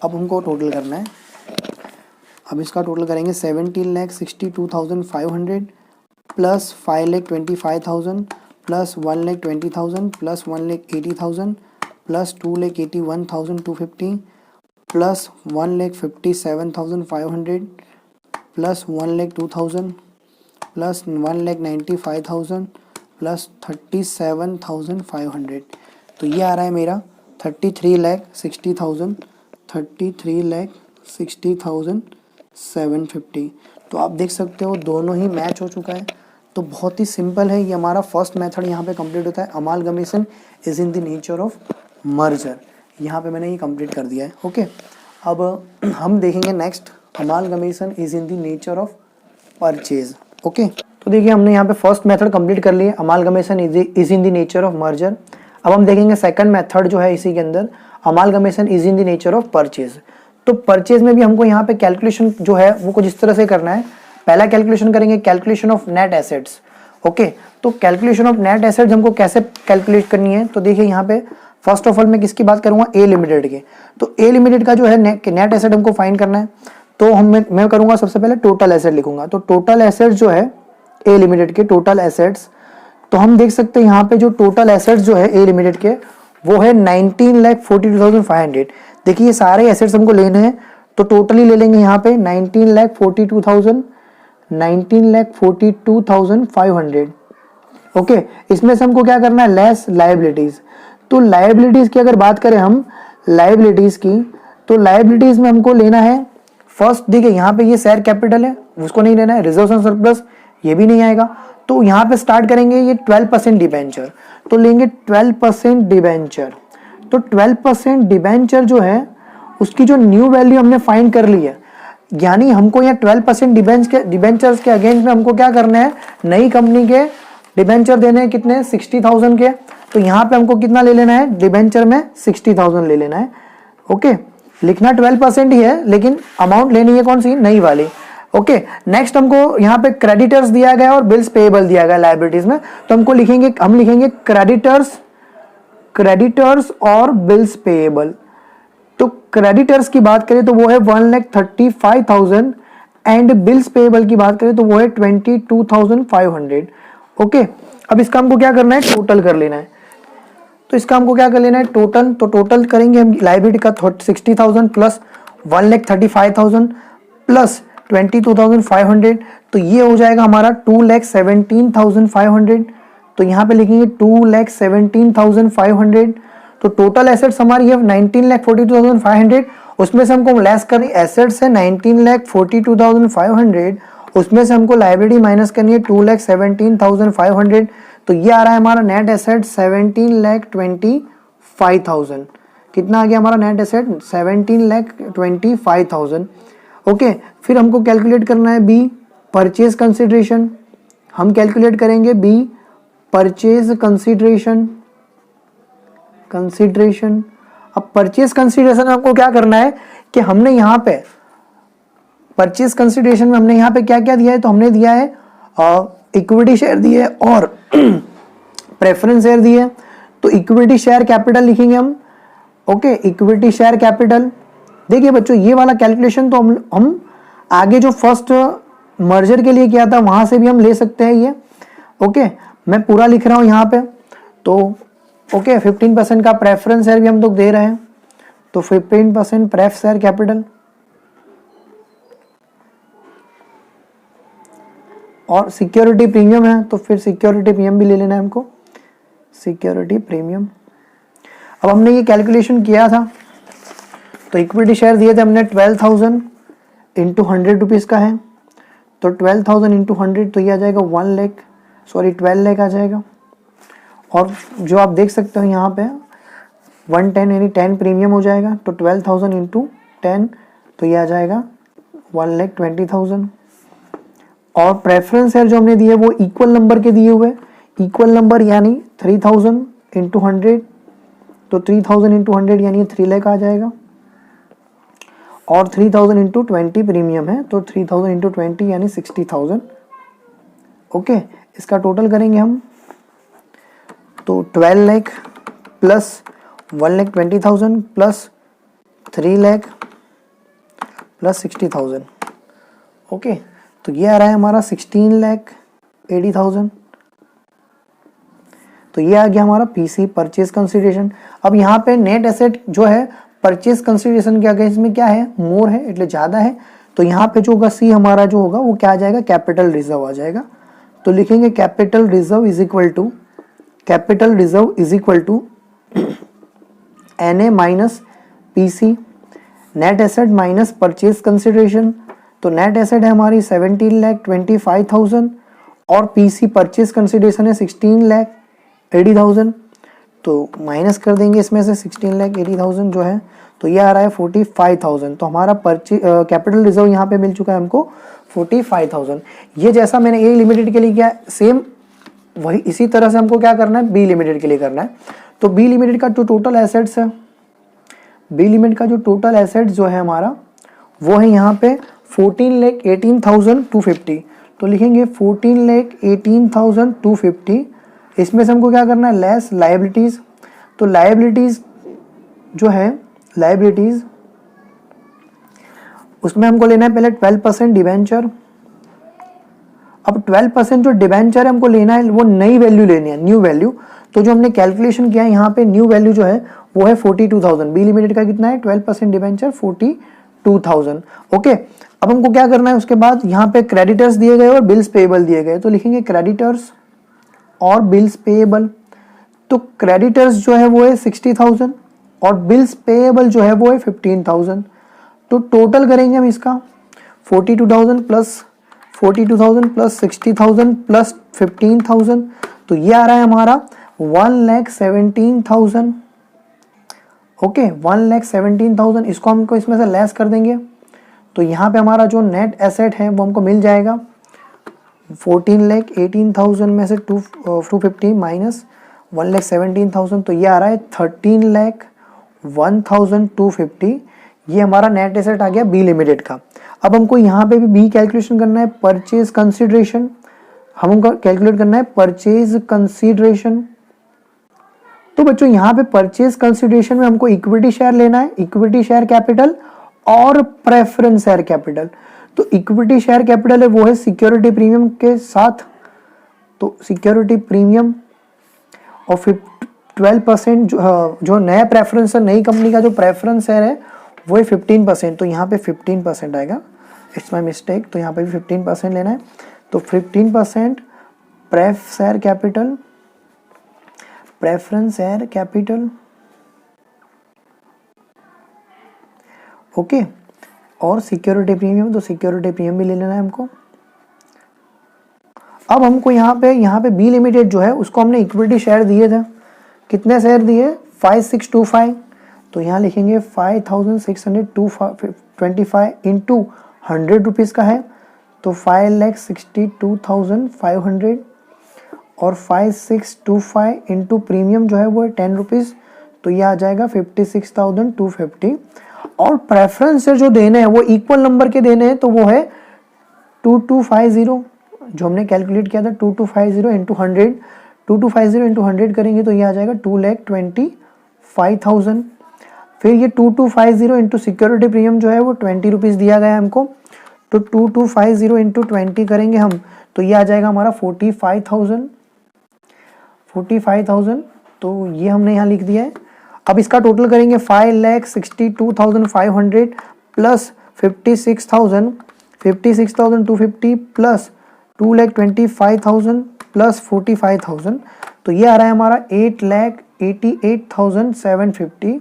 अब हमको टोटल करना है। अब इसका टोटल करेंगे 17,62,500 plus 5,25,000 plus 1,20,000 plus 1,80,000 plus 2,81,250 plus 1,57,500 plus 1,02,000 plus 1,95,000 plus 37,500। तो ये आ रहा है मेरा 33,60,000, 33,60,750। तो आप देख सकते हो दोनों ही मैच हो चुका है। तो बहुत ही सिंपल है, ये हमारा फर्स्ट मेथड यहाँ पे कंप्लीट होता है। Amalgamation is in the nature of merger, यहाँ पे मैंने ये कंप्लीट कर दिया है। ओके, अब हम देखेंगे next, amalgamation is in the nature of purchase. Okay, तो देखिए हमने यहाँ पे फर्स्ट मेथड कंप्लीट कर लिया, amalgamation is in the nature of merger. अब हम देखेंगे सेकंड मेथड जो है इसी के अंदर, amalgamation is in the nature of purchase. तो परचेज में भी हमको यहाँ पे कैलकुलेशन जो है वो कुछ इस तरह से करना है। पहला कैलकुलेशन करेंगे calculation of net assets. Okay, तो कैलकुलेशन ऑफ नेट एसेट्स हमको कैसे कैलकुलेट करनी है, तो देखिए यहाँ पे फर्स्ट ऑफ ऑल मैं किसकी बात करूंगा, ए लिमिटेड के। तो ए लिमिटेड का जो है नेट एसेट हमको फाइंड करना है। तो मैं करूंगा सबसे पहले टोटल एसेट लिखूंगा। तो टोटल एसेट्स जो है ए लिमिटेड के, टोटल एसेट्स, तो हम देख सकते हैं यहाँ पे जो टोटल एसेट्स जो है ए लिमिटेड के वो है 19,42,500। देखिए ये सारे एसेट्स हमको लेने हैं, तो टोटली ले लेंगे यहाँ पे 19,42,500। ओके, इसमें से हमको क्या करना है, लेस लायबिलिटीज। तो लायबिलिटीज की अगर बात करें हम, लायबिलिटीज की, तो लायबिलिटीज में हमको लेना है फर्स्ट, देखिए यहाँ पे ये शेयर कैपिटल है, उसको नहीं लेना है। रिजर्व्स एंड सरप्लस ये भी नहीं आएगा। तो यहाँ पे स्टार्ट करेंगे ये 12% डिबेंचर, तो लेंगे 12% डिबेंचर। तो 12% डिबेंचर जो है उसकी जो न्यू वैल्यू हमने फाइंड कर ली है, यानी हमको यहाँ 12% डिबेंचर्स के अगेंस्ट में हमको क्या करना है, नई कंपनी के डिबेंचर देने हैं कितने, 60,000 के। तो यहाँ पे हमको कितना ले लेना है, डिबेंचर में 60,000 ले लेना है। ओके, लिखना 12% ही है लेकिन अमाउंट लेनी है कौन सी, नई वाली। ओके, नेक्स्ट हमको यहाँ पे क्रेडिटर्स दिया गया और बिल्स पेएबल दिया गया लायबिलिटीज में। तो हम लिखेंगे क्रेडिटर्स और बिल्स पेएबल। तो क्रेडिटर्स की बात करें तो वो है 1,35,000 एंड बिल्स पेएबल की बात करें तो वो है 22,500। ओके, अब इसका हमको क्या करना है, टोटल कर लेना है। तो इसका हमको क्या कर लेना है, टोटल। तो टोटल करेंगे हम लायबिलिटी का 60,000 प्लस 1,35,000 प्लस 22,500। तो ये हो जाएगा हमारा 2,17,500। तो यहाँ पे लिखेंगे 2,17,500। तो टोटल एसेट्स हमारी है 19,42,500। उसमें से हमको लेस करनी, एसेट्स है 19,42,500, उसमें से हमको लायबिलिटी माइनस करनी है 2,17,500। तो ये आ रहा है हमारा नेट एसेट 17,25,000। कितना आ गया हमारा नेट एसेट, 17,25,000। ओके, फिर हमको कैलकुलेट करना है बी, परचेज कंसिडरेशन। हम कैलकुलेट करेंगे बी, परचेज कंसिडरेशन। अब परचेज कंसिडरेशन आपको क्या करना है कि हमने यहाँ पे परचेज कंसिडरेशन में हमने यहाँ पे क्या क्या दिया है, तो हमने दिया है इक्विटी शेयर दिए और प्रेफरेंस शेयर दिए। तो इक्विटी शेयर कैपिटल लिखेंगे हम। Okay, equity share capital. देखिए बच्चों ये वाला कैलकुलेशन तो हम आगे जो फर्स्ट मर्जर के लिए किया था वहां से भी हम ले सकते हैं ये। ओके, मैं पूरा लिख रहा हूं यहाँ पे। तो ओके, 15% का प्रेफरेंस शेयर भी हम लोग दे रहे हैं, तो 15% प्रेफ शेयर कैपिटल और सिक्योरिटी प्रीमियम है, तो फिर सिक्योरिटी प्रीमियम भी ले लेना है हमको, सिक्योरिटी प्रीमियम। अब हमने ये कैलकुलेशन किया था, तो इक्विटी शेयर दिए थे हमने 12,000 इंटू 100 रुपीज़ का है। तो 12,000 इंटू 100 तो ये आ जाएगा 12 लाख आ जाएगा। और जो आप देख सकते हो यहाँ पे 110 यानी 10 प्रीमियम हो जाएगा, तो 12,000 इंटू 10 तो ये आ जाएगा 1,20,000। और प्रेफरेंस शेयर जो हमने दिए वो इक्वल नंबर के दिए हुए, इक्वल नंबर यानी 3,000 इंटू 100, तो 3,000 इंटू 100 यानी 3 लाख आ जाएगा। और 3,000 इंटू 20 प्रीमियम है, तो 3,000 इंटू 20 यानी 60,000। ओके, इसका टोटल करेंगे हम तो 12 lakh plus 1,20,000 plus 3 lakh plus 60,000। Okay, तो ये आ रहा है हमारा 16,80,000। तो ये आ गया हमारा पीसी परचेज कंसिडरेशन। अब यहाँ पे नेट एसेट जो है परचेज कंसिडरेशन क्या है, इसमें क्या है, मोर है એટલે ज़्यादा है, तो यहाँ पे जो होगा सी हमारा जो होगा वो क्या आ जाएगा, कैपिटल रिजर्व आ जाएगा। तो लिखेंगे capital reserve is equal to N A minus PC, net asset minus purchase consideration. तो नेट एसेट है हमारी 17,25,000 और पीसी परचेज कंसिडरेशन है 16,80,000। तो माइनस कर देंगे इसमें से 16,80,000 जो है, तो ये आ रहा है 45,000। तो हमारा कैपिटल रिजर्व यहाँ पे मिल चुका है हमको 45,000। ये जैसा मैंने ए लिमिटेड के लिए किया सेम वही इसी तरह से हमको क्या करना है, बी लिमिटेड के लिए करना है। तो बी लिमिटेड का जो टोटल एसेट्स है, बी लिमिटेड का जो टोटल एसेट्स जो है हमारा वो है यहाँ पे 14,18,250। तो लिखेंगे 14,18,250। इसमें से हमको क्या करना है, लेस लायबिलिटीज। तो लायबिलिटीज जो है लायबिलिटीज उसमें हमको लेना है पहले 12% डिवेंचर। अब 12% जो डिवेंचर है हमको लेना है वो नई वैल्यू लेनी है, न्यू वैल्यू। तो जो हमने कैलकुलेशन किया है यहाँ पे न्यू वैल्यू जो है वो है 42,000। बी लिमिटेड का कितना है 12% डिवेंचर 42,000। ओके, अब हमको क्या करना है, उसके बाद यहाँ पे क्रेडिटर्स दिए गए और बिल्स पेएबल दिए गए। तो लिखेंगे क्रेडिटर्स और बिल्स पेएबल। तो क्रेडिटर्स जो है वो है 60,000 और बिल्स पेएबल जो है वो है 15,000। तो टोटल करेंगे हम इसका 42,000 प्लस 60,000 प्लस 15,000। तो ये आ रहा है हमारा 1,17,000। ओके, 1,17,000। इसको हमको इसमें से लेस कर देंगे, तो यहाँ पे हमारा जो नेट एसेट है वो हमको मिल जाएगा 14,18,000 में से 250 माइनस 1,17,000, तो ये आ रहा है 13,01,250। ये हमारा नेट एसेट आ गया बी लिमिटेड का। अब हमको यहाँ पे भी बी कैलकुलेशन करना है, परचेज कंसिडरेशन। हमको कैलकुलेट करना है परचेज कंसिडरेशन। तो बच्चों यहाँ पे परचेज कंसिडरेशन में हमको इक्विटी शेयर लेना है, इक्विटी शेयर कैपिटल और प्रेफरेंस शेयर कैपिटल। तो इक्विटी शेयर कैपिटल है वो है सिक्योरिटी प्रीमियम के साथ, तो सिक्योरिटी प्रीमियम और 12% जो नया प्रेफरेंस है, नई कंपनी का जो प्रेफरेंस शेयर है वो है 15%। तो यहाँ पे 15% आएगा, इट्स माय मिस्टेक। तो यहाँ पे भी 15% लेना है, तो 15% pref share capital, preference share capital. Okay, और सिक्योरिटी प्रीमियम, तो सिक्योरिटी प्रीमियम भी ले लेना है हमको। अब हमको यहाँ पे बी लिमिटेड जो है उसको हमने इक्विटी शेयर दिए थे, कितने शेयर दिए 5625। तो यहाँ लिखेंगे 5,625 इंटू 100 रुपीज़ का है, तो 5,62,500 और 5,625 इंटू प्रीमियम जो है वो है 10 रुपीज़, तो ये आ जाएगा 56,250। और प्रेफरेंस से जो देने हैं वो इक्वल नंबर के देने हैं, तो वो है 2250 जो हमने कैलकुलेट किया था 2250 इंटू 100। 2250 इंटू 100 करेंगे तो ये आ जाएगा 2,25,000। फिर ये 2250 इंटू सिक्योरिटी प्रीमियम जो है वो 20 रुपीज़ दिया गया है हमको, तो 2250 इंटू 20 करेंगे हम तो ये आ जाएगा हमारा 45,000। तो ये हमने यहाँ लिख दिया है। अब इसका टोटल करेंगे 5,62,500 प्लस 56,250 प्लस 2,25,000 प्लस 45,000, तो ये आ रहा है हमारा 8,88,750।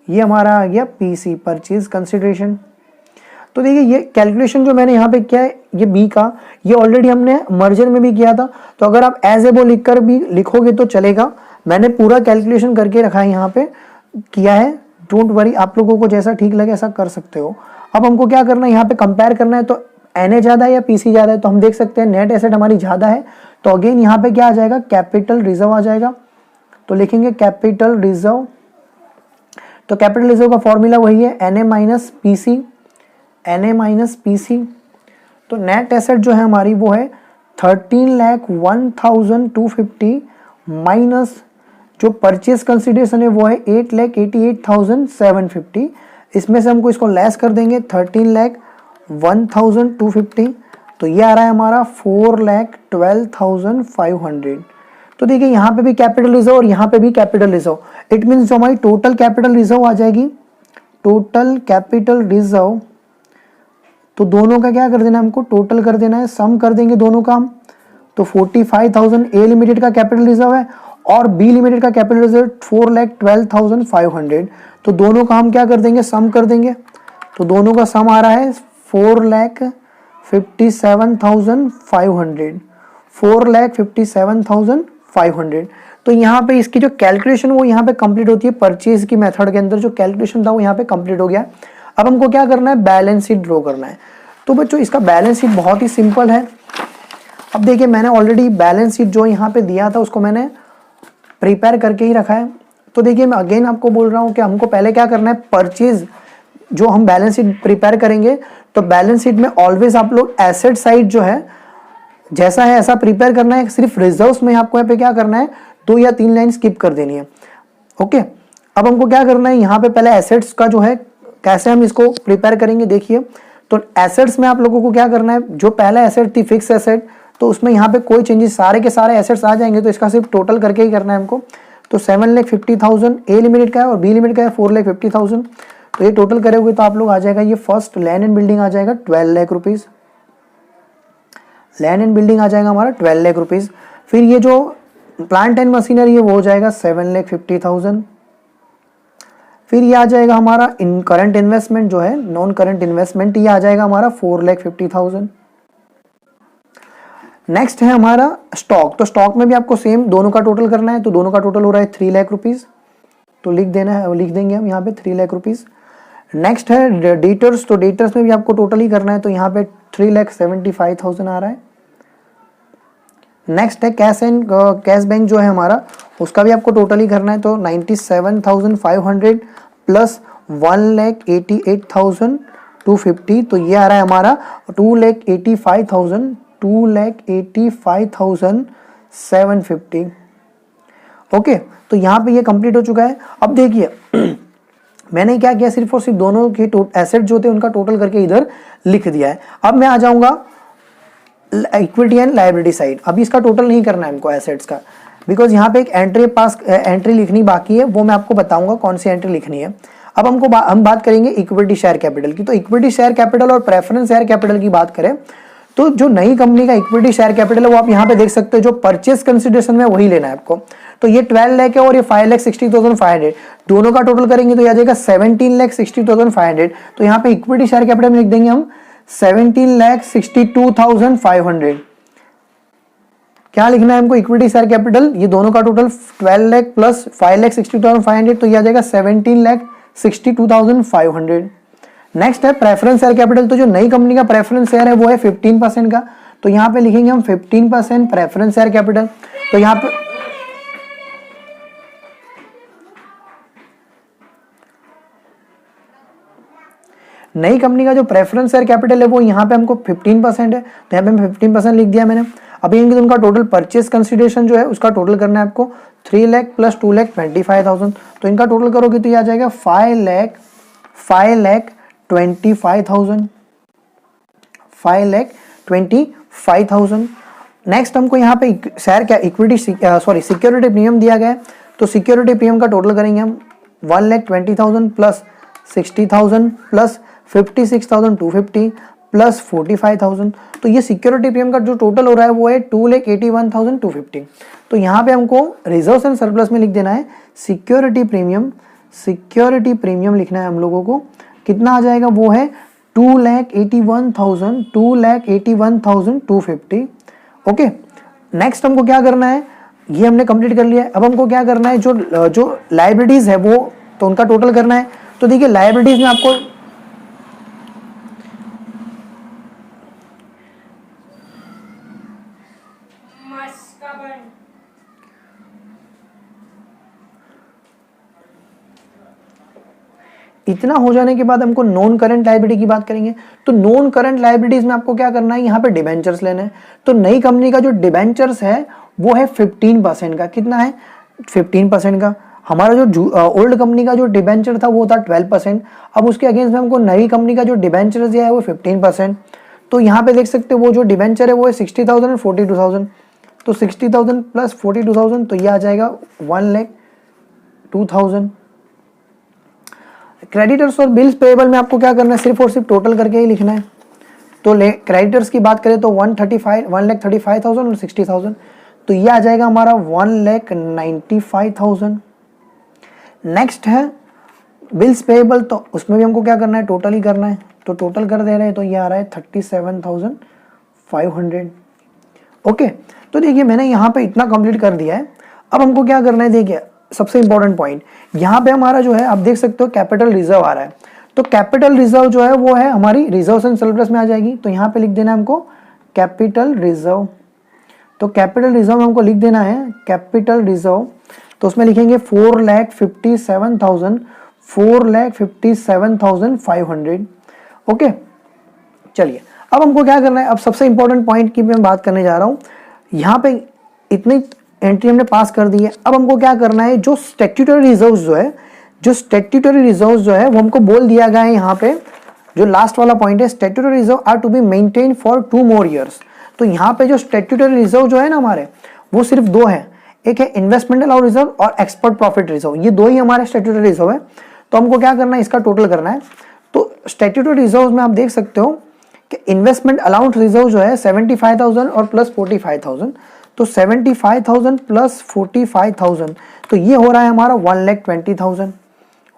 ये हमारा आ गया पीसी परचेज कंसिडरेशन। तो देखिए ये कैलकुलेशन जो मैंने यहाँ पे किया है ये बी का, ये ऑलरेडी हमने मर्जर में भी किया था, तो अगर आप एज ए बो लिख कर भी लिखोगे तो चलेगा। मैंने पूरा कैलकुलेशन करके रखा है यहाँ पे, किया है, डोंट वरी, आप लोगों को जैसा ठीक लगे ऐसा कर सकते हो। अब हमको क्या करना है, यहाँ पे कंपेयर करना है, तो NA ज़्यादा है या PC ज़्यादा है, तो हम देख सकते हैं नेट एसेट हमारी ज़्यादा है, तो अगेन यहाँ पे क्या आ जाएगा, कैपिटल रिजर्व आ जाएगा। तो लिखेंगे कैपिटल रिजर्व, तो कैपिटल रिजर्व का फॉर्मूला वही है NA minus PC, NA minus PC। तो नेट एसेट जो है हमारी वो है 13,01,250 माइनस जो परचेज कंसिडरेशन है वो है 8,88,750। इसमें से हमको इसको लेस कर देंगे 13,01,250, तो ये आ रहा है हमारा 4,12,500। तो देखिए यहाँ पे भी कैपिटल रिजर्व और यहाँ पे भी कैपिटल रिजर्व, इट मीन्स जो हमारी टोटल कैपिटल रिजर्व आ जाएगी, टोटल कैपिटल रिजर्व, तो दोनों का क्या कर देना है हमको, टोटल कर देना है, सम कर देंगे दोनों का हम। तो 45,000 ए लिमिटेड का कैपिटल रिजर्व है और बी लिमिटेड का कैपिटल रिजर्व 4,12,500, तो दोनों का हम क्या कर देंगे, सम कर देंगे। तो दोनों का सम आ रहा है 4,57,500, 4,57,500। तो यहाँ पे इसकी जो कैलकुलेशन वो यहाँ पे कंप्लीट होती है, परचेज की मेथड के अंदर जो कैलकुलेशन था वो यहाँ पे कंप्लीट हो गया। अब हमको क्या करना है, बैलेंस शीट ड्रॉ करना है। तो बच्चों इसका बैलेंस शीट बहुत ही सिंपल है। अब देखिए मैंने ऑलरेडी बैलेंस शीट जो यहाँ पे दिया था उसको मैंने प्रिपेयर करके ही रखा है। तो देखिए मैं अगेन आपको बोल रहा हूँ कि हमको पहले क्या करना है, परचेज जो हम बैलेंस शीट प्रिपेयर करेंगे, तो बैलेंस शीट में ऑलवेज आप लोग एसेट साइड जो है जैसा है ऐसा प्रिपेयर करना है। सिर्फ रिजर्व्स में आपको यहाँ पे क्या करना है, 2 या 3 लाइन स्किप कर देनी है। ओके, अब हमको क्या करना है, यहाँ पे पहले एसेट्स का जो है कैसे हम इसको प्रिपेयर करेंगे देखिए। तो एसेट्स में आप लोगों को क्या करना है, जो पहला एसेट थी फिक्स एसेट, तो उसमें यहाँ पे कोई चेंजेस, सारे के सारे एसेट्स आ जाएंगे, तो इसका सिर्फ टोटल करके ही करना है हमको। तो 7,50,000 ए लिमिटेड का है और बी लिमिटेड का है 4,50,000, तो ये टोटल करोगे तो आप लोग आ जाएगा, ये फर्स्ट लैंड एंड बिल्डिंग आ जाएगा 12 lakh rupees, land and building आ जाएगा हमारा 12 लाख रुपीज़। फिर ये जो प्लांट एंड मशीनरी है वो हो जाएगा 7,50,000। फिर ये आ जाएगा हमारा इन करंट इन्वेस्टमेंट जो है, नॉन करंट इन्वेस्टमेंट, ये आ जाएगा हमारा 4,50,000। नेक्स्ट है हमारा स्टॉक, तो स्टॉक में भी आपको सेम दोनों का टोटल करना है, तो दोनों का टोटल हो रहा है 3 लाख रुपीज़, तो लिख देना है, लिख देंगे हम यहाँ पे 3 लाख रुपीज़। नेक्स्ट है डेटर्स, तो डेटर्स में भी आपको टोटल ही करना है, तो यहाँ पे 3,75,000 आ रहा है। नेक्स्ट है कैश एंड कैश बैंक जो है हमारा, उसका भी आपको टोटल ही करना है, तो 97,500 प्लस 1,88,250, तो ये आ रहा है हमारा 2,85,750। ओके, तो यहाँ पे ये कंप्लीट हो चुका है। अब देखिए मैंने क्या किया, सिर्फ और सिर्फ दोनों के एसेट जो थे उनका टोटल करके इधर लिख दिया है। अब मैं आ जाऊंगा इक्विटी एंड लायबिलिटी साइड। अभी इसका टोटल नहीं करना है हमको एसेट्स का, बिकॉज यहाँ पे एक एंट्री लिखनी बाकी है, वो मैं आपको बताऊंगा कौन सी एंट्री लिखनी है। अब हम बात करेंगे इक्विटी शेयर कैपिटल की। तो इक्विटी शेयर कैपिटल और प्रेफरेंस शेयर कैपिटल की बात करें तो जो नई कंपनी का इक्विटी शेयर कैपिटल है वो आप यहाँ पे देख सकते हो, जो परचेज कंसिडरेशन में वही लेना है आपको। तो ये 12 लाख है और ये 5,60,500, दोनों का टोटल करेंगे तो ये आ जाएगा 17,60,500। तो यहाँ पे इक्विटी शेयर कैपिटल में लिख देंगे हम 17,62,500। क्या लिखना है हमको, इक्विटी शेयर कैपिटल, ये दोनों का टोटल 12 लाख प्लस 5,60,500, तो ये आ जाएगा 17,62,500। नेक्स्ट है प्रेफरेंस शेयर कैपिटल, तो जो नई कंपनी का प्रेफरेंस शेयर है वो है 15% का, तो यहाँ पे लिखेंगे हम 15% प्रेफरेंस शेयर कैपिटल। तो यहाँ पे नई कंपनी का जो प्रेफरेंस शेयर कैपिटल है वो यहाँ पे हमको 15% है, तो यहाँ पे 15% लिख दिया मैंने। अब ये उनका टोटल परचेज कंसिडरेशन जो है उसका टोटल करना है आपको 3 लाख प्लस 2,25,000, तो इनका टोटल करोगे तो ये आ जाएगा 5,25,000। नेक्स्ट हमको यहाँ पे शेयर क्या इक्विटी सिक्योरिटी प्रीमियम दिया गया है, तो सिक्योरिटी प्रीमियम का टोटल करेंगे हम 1,20,000 प्लस 60,000 प्लस 56,250 प्लस 45,000, तो ये सिक्योरिटी प्रीमियम का जो टोटल हो रहा है वो है 2,81,250। तो यहाँ पे हमको रिजर्व्स एंड सरप्लस में लिख देना है सिक्योरिटी प्रीमियम लिखना है हम लोगों को, कितना आ जाएगा वो है 2,81,250। ओके, नेक्स्ट हमको क्या करना है, ये हमने कंप्लीट कर लिया है। अब हमको क्या करना है, जो लायबिलिटीज है वो तो उनका टोटल करना है। तो देखिए लायबिलिटीज में आपको इतना हो जाने के बाद हमको नॉन करंट लायबिलिटी की बात करेंगे। तो नॉन करंट लायबिलिटीज में आपको क्या करना है, यहाँ पे डिबेंचर्स लेने हैं। तो नई कंपनी का जो डिबेंचर्स है वो है 15% का। कितना है? 15% का। हमारा जो ओल्ड कंपनी का जो डिबेंचर था वो था 12%। अब उसके अगेंस्ट में हमको नई कंपनी का जो डिबेंचर दिया है वो 15%। तो यहाँ पे देख सकते हो वो जो डिबेंचर है वो है 60,000 और 42,000। तो 60,000 प्लस 42,000 तो ये आ जाएगा 1,02,000। क्रेडिटर्स और बिल्स पेएबल में आपको क्या करना है, सिर्फ और सिर्फ टोटल करके ही लिखना है। तो क्रेडिटर्स की बात करें तो 1,35,000 और 60,000, तो ये आ जाएगा हमारा 1,95,000। नेक्स्ट है बिल्स पेएबल, तो उसमें भी हमको क्या करना है, टोटल ही करना है। तो टोटल कर दे रहे हैं तो ये आ रहा है 37,500। ओके, तो देखिए मैंने यहाँ पे इतना कंप्लीट कर दिया है। अब हमको क्या करना है, देखिए सबसे इंपॉर्टेंट पॉइंट यहाँ पे हमारा जो है आप देख सकते हो कैपिटल रिजर्व आ रहा है। तो कैपिटल रिजर्व जो है वो है हमारी रिजर्व्स एंड सरप्लस में आ जाएगी। तो यहाँ पे लिख देना है हमको कैपिटल रिजर्व। तो कैपिटल रिजर्व हमको लिख देना है कैपिटल रिजर्व। तो उसमें लिखेंगे 4,57,500। ओके, चलिए अब हमको क्या करना है, अब सबसे इंपॉर्टेंट पॉइंट की मैं बात करने जा रहा हूँ। यहाँ पे इतनी एंट्री हमने पास कर दी है। अब हमको क्या करना है, जो स्टैट्यूटरी रिजर्व्स जो है वो हमको बोल दिया गया है यहाँ पे, जो लास्ट वाला पॉइंट है, statutory reserve are to be maintain for 2 more years। तो यहाँ पे जो स्टैट्यूटरी रिजर्व जो है ना हमारे, वो सिर्फ 2 है, एक है इन्वेस्टमेंट अलाउड रिजर्व और एक्सपर्ट प्रॉफिट रिजर्व। ये 2 ही हमारे स्टैट्यूटरी रिजर्व है। तो हमको क्या करना है, इसका टोटल करना है। तो स्टैट्यूटरी रिजर्व में आप देख सकते हो कि इन्वेस्टमेंट अलाउंस रिजर्व जो है 75,000 और प्लस 45,000। तो 75,000 प्लस 45,000 तो ये हो रहा है हमारा 1,20,000,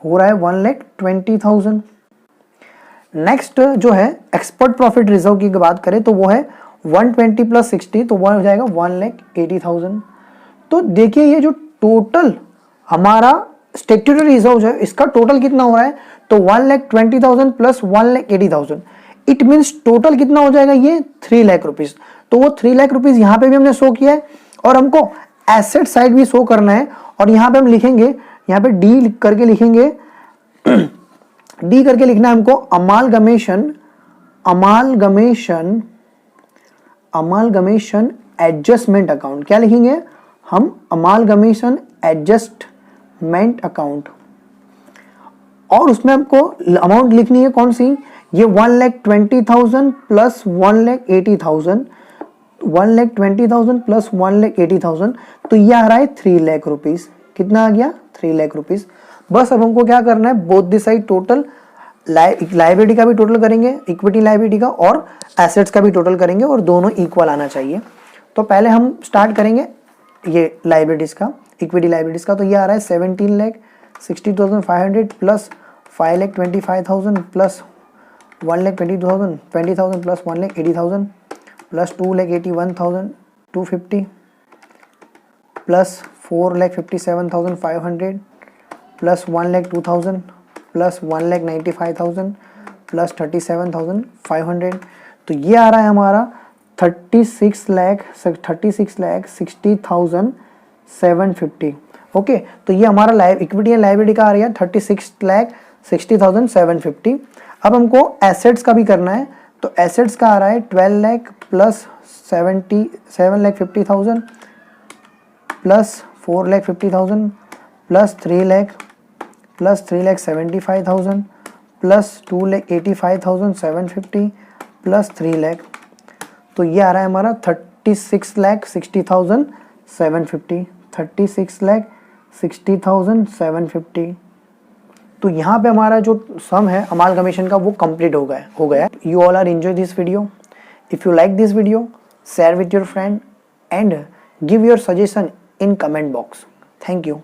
हो रहा है 1,20,000। नेक्स्ट जो है एक्सपर्ट प्रॉफिट रिजर्व की बात करें तो वो है 120 प्लस 60, तो वो हो जाएगा 1,80,000। तो देखिए ये जो टोटल हमारा स्टैट्यूटरी रिजर्व है इसका टोटल कितना हो रहा है, तो 1,20,000 प्लस 1,80,000। इट मीन्स टोटल कितना हो जाएगा, ये 3 लाख रुपीज। तो वो 3 लाख रुपीज यहाँ पे भी हमने शो किया है और हमको एसेट साइड भी शो करना है। और यहाँ पे हम लिखेंगे, यहाँ पे डी करके लिखेंगे डी करके लिखना है हमको अमालगमेशन एडजस्टमेंट अकाउंट। क्या लिखेंगे हम, अमालगमेशन एडजस्टमेंट अकाउंट। और उसमें हमको अमाउंट लिखनी है कौन सी, ये 1,20,000 प्लस 1,80,000, 1,20,000 प्लस 1,80,000, तो ये आ रहा है 3 लाख रुपीज। कितना आ गया, 3 लाख रुपीज। बस अब हमको क्या करना है, both the side total, liability का भी टोटल करेंगे, इक्विटी लायबिलिटी का, और एसेट्स का भी टोटल करेंगे, और दोनों इक्वल आना चाहिए। तो पहले हम स्टार्ट करेंगे ये लायबिलिटीज का, इक्विटी लायबिलिटीज का। तो ये आ रहा है 17,60,500 plus 5,25,000 plus 1,20,000 plus 1,80,000 plus 2,81,250 plus 4,57,500 plus 1,02,000 plus 1,95,000 plus 37,500। तो ये आ रहा है हमारा 36,60,750। ओके, तो ये हमारा इक्विटी एंड लायबिलिटी का आ रहा है 36,60,750। अब हमको एसेट्स का भी करना है। तो एसेट्स का आ रहा है 12 lakh plus 7,50,000 plus 4,50,000 plus 3 lakh plus 3,75,000 plus 2,85,750 plus 3 lakh. तो ये आ रहा है हमारा 36,60,750, 36,60,750। तो यहाँ पे हमारा जो सम है अमालगमेशन का वो कंप्लीट हो गया। You all are enjoy this video. If you like this video, share with your friend and give your suggestion in comment box. Thank you.